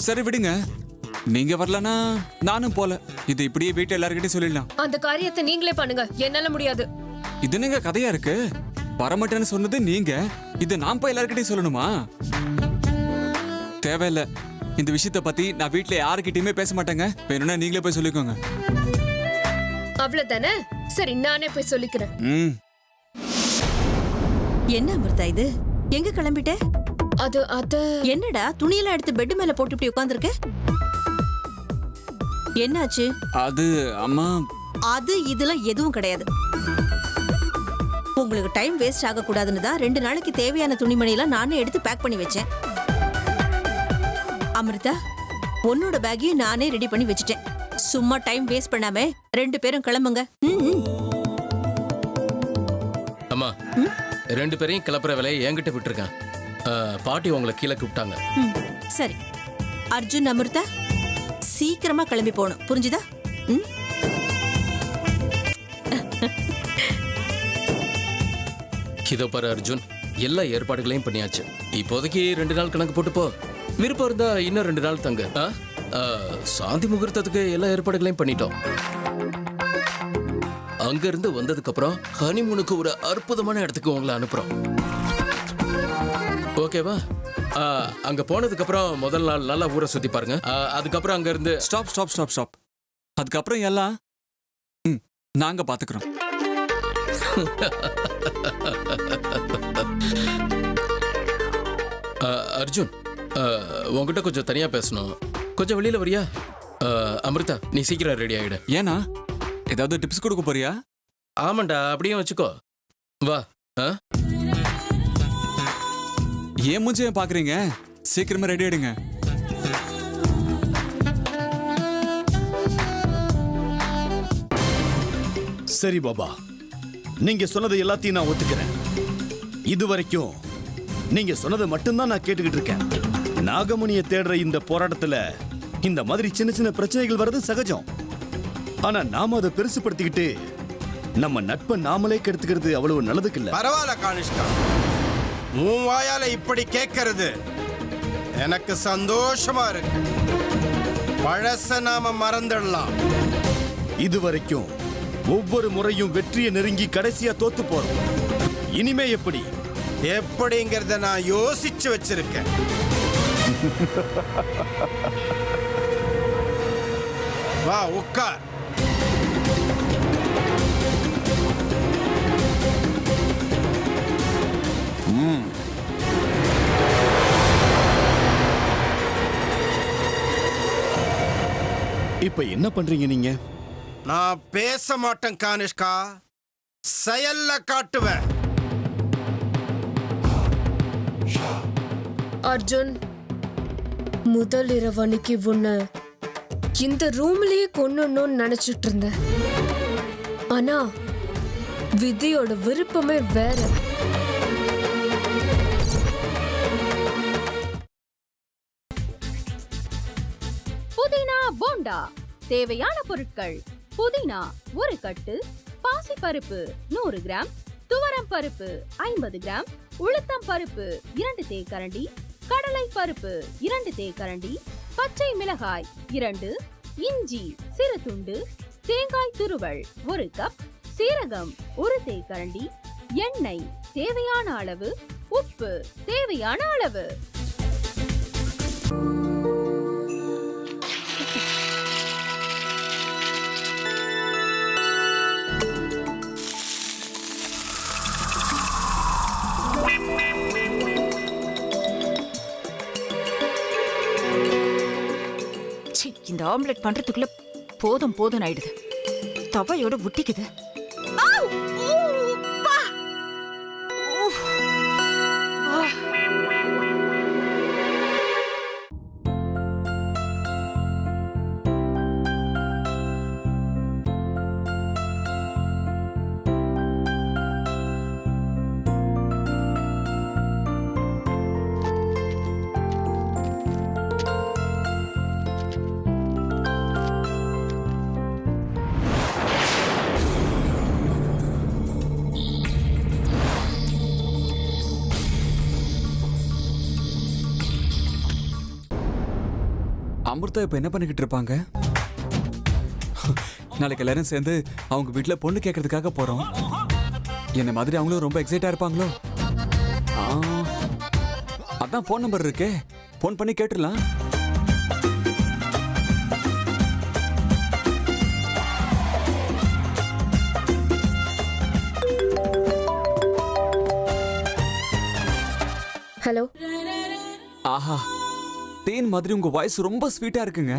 சரி விடுங்க, நீங்க வரலனா நானும் போல. இது இப்படியே வீட்டு எல்லார்கிட்டயும் சொல்லிடலாம். அந்த காரியத்தை நீங்களே பண்ணுங்க, என்னால முடியாது. இது நீங்க கதையா இருக்கு. வரமாட்டேன்னு சொன்னது நீங்க, இது நான் போய் எல்லார்கிட்டயும் சொல்லணுமா? தேவையில்ல. இந்த விஷயத்த பத்தி நான் வீட்டுல யாருக்கிட்டயுமே பேச மாட்டேங்க. வேணும்னா நீங்களே போய் சொல்லிக்கோங்க. அவ்வளவுதானே? சரி, நானே போய் சொல்லிக்கிறேன். என்ன அமிர்தா இது? எங்க கிளம்பிட்ட? அது என்னடா துணியெல்லாம் எடுத்து பெட் மேல போட்டு இப்படி உட்கார்ந்திருக்க? என்னாச்சு? அது அம்மா, அது இதெல்லாம் எதுவும் கிடையாது. உங்களுக்கு டைம் வேஸ்ட் ஆக கூடாதுன்னு தான் 2 நாளைக்கு தேவையான துணிமணியெல்லாம் நானே எடுத்து பேக் பண்ணி வச்சேன். அமிர்தா, உன்னோட பேக்கையும் நானே ரெடி பண்ணி வச்சுட்டேன். சும்மா டைம் வேஸ்ட் பண்ணாம 2 பேரும் கிளம்புங்க. அம்மா, 2 பேரையும் கிளப்புற வேலையை என்கிட்ட விட்டுருக்கேன். பாட்டி உங்களை கீழே கூப்பிட்டாங்க. சரி அர்ஜுன், அமிர்தா சீக்கிரமா கிளம்பி போகணும், புரிஞ்சுதா? இதோ பாரு அர்ஜுன், எல்லா ஏற்பாடுகளையும் பண்ணியாச்சு. இப்போதைக்கு 2 நாள் கணக்கு போட்டு போ. விருப்பம் இருந்தா இன்னும் 2 நாள் தங்க. சாந்தி முகூர்த்தத்துக்கு எல்லா ஏற்பாடுகளையும் பண்ணிட்டோம். அங்க இருந்து வந்ததுக்கு அப்புறம் ஹனிமூனுக்கு ஒரு அற்புதமான இடத்துக்கு உங்களை அனுப்புறோம். ஓகேவா? அங்க போனதுக்கு அப்புறம் முதல் நாள் நல்லா ஊரை சுத்தி பாருங்க. அதுக்கப்புறம் அங்க இருந்து ஸ்டாப். அதுக்கப்புறம் எல்லாம் நாங்க பாத்துக்கிறோம். அர்ஜுன், உங்ககிட்ட கொஞ்சம் தனியா பேசணும். கொஞ்சம் வெளியில வரியா? அமிர்தா, நீ சீக்கிரம் ரெடி ஆயிடு. ஏன்னா ஏதாவது டிப்ஸ் கொடுக்க போறியா? ஆமாண்டா, அப்படியே வச்சுக்கோ. வா. ஏன் மூஞ்சிய பாக்குறீங்க? சீக்கிரமா ரெடி ஆயிடுங்க. சரி பாபா, நீங்க சொன்னது எல்லாத்தையும் நான் ஒத்துக்கிறேன். இதுவரைக்கும் நீங்க சொன்னதை மட்டும்தான் நான் கேட்டுக்கிட்டு இருக்கேன். நாகமணியை தேடுற இந்த போராட்டத்துல இந்த மாதிரி சின்ன சின்ன பிரச்சனைகள் வர்றது சகஜம். ஆனா நாம அதை பெருசுப்படுத்திக்கிட்டு நம்ம நட்பை நாமளே கெடுத்துக்கிறது அவ்வளவு நல்லதுக்கு இல்ல. பரவாயில்ல கானிஷ்கா, உன் வாயால இப்படி கேட்கறது எனக்கு சந்தோஷமா இருக்கு. பழச நாம மறந்துடலாம். இதுவரைக்கும் ஒவ்வொரு முறையும் வெற்றியை நெருங்கி கடைசியா தோத்து போறோம். இனிமே எப்படி எப்படிங்கிறத நான் யோசிச்சு வச்சிருக்கேன். வா உட்கார். இப்ப என்ன பண்றீங்க நீங்க? நான் பேச மாட்டேன் கானிஷ்கா, செயல்ல காட்டுவேன். அர்ஜுன், முதல் இரவு அன்னைக்கு உன்னை இந்த ரூம்லயே கொன்னணும்னு நினைச்சிட்டு இருந்தேன். ஆனா விதியோட விருப்பமே வேற. புதினா போண்டா. தேவையான பொருட்கள்: புதினா 1 கட்டு, பாசிப்பருப்பு 100 கிராம், துவரம் பருப்பு 50 கிராம், உளுத்தம் பருப்பு 2 தேக்கரண்டி, கடலை பருப்பு 2 தேக்கரண்டி, பச்சை மிளகாய் 2, இஞ்சி சிறு துண்டு, தேங்காய் துருவல் 1 கப், சீரகம் 1 தேக்கரண்டி, எண்ணெய் தேவையான அளவு, உப்பு தேவையான அளவு. இந்த ஆம்லெட் பண்றதுக்குள்ள போதும் போதும் ஆயிடுது. தவையோட ஒட்டிக்குது. அமிர்தா இப்ப என்ன பண்ணிக்கிட்டு இருப்பாங்க? நாளைக்கு எல்லாரும் சேர்ந்து அவங்க வீட்டுல பொண்ணு கேட்கறதுக்காக போறோம். என்ன மாதிரி அவங்களும் ரொம்ப எக்ஸைட்டா இருப்பாங்களோ? ஆ, அதான் ஃபோன் நம்பர் இருக்கே, ஃபோன் பண்ணி கேட்டுடலாம். ஹலோ. ஆஹா, தேன் மாதிரி உங்க வாய்ஸ் ரொம்ப ஸ்வீட்டா இருக்குங்க.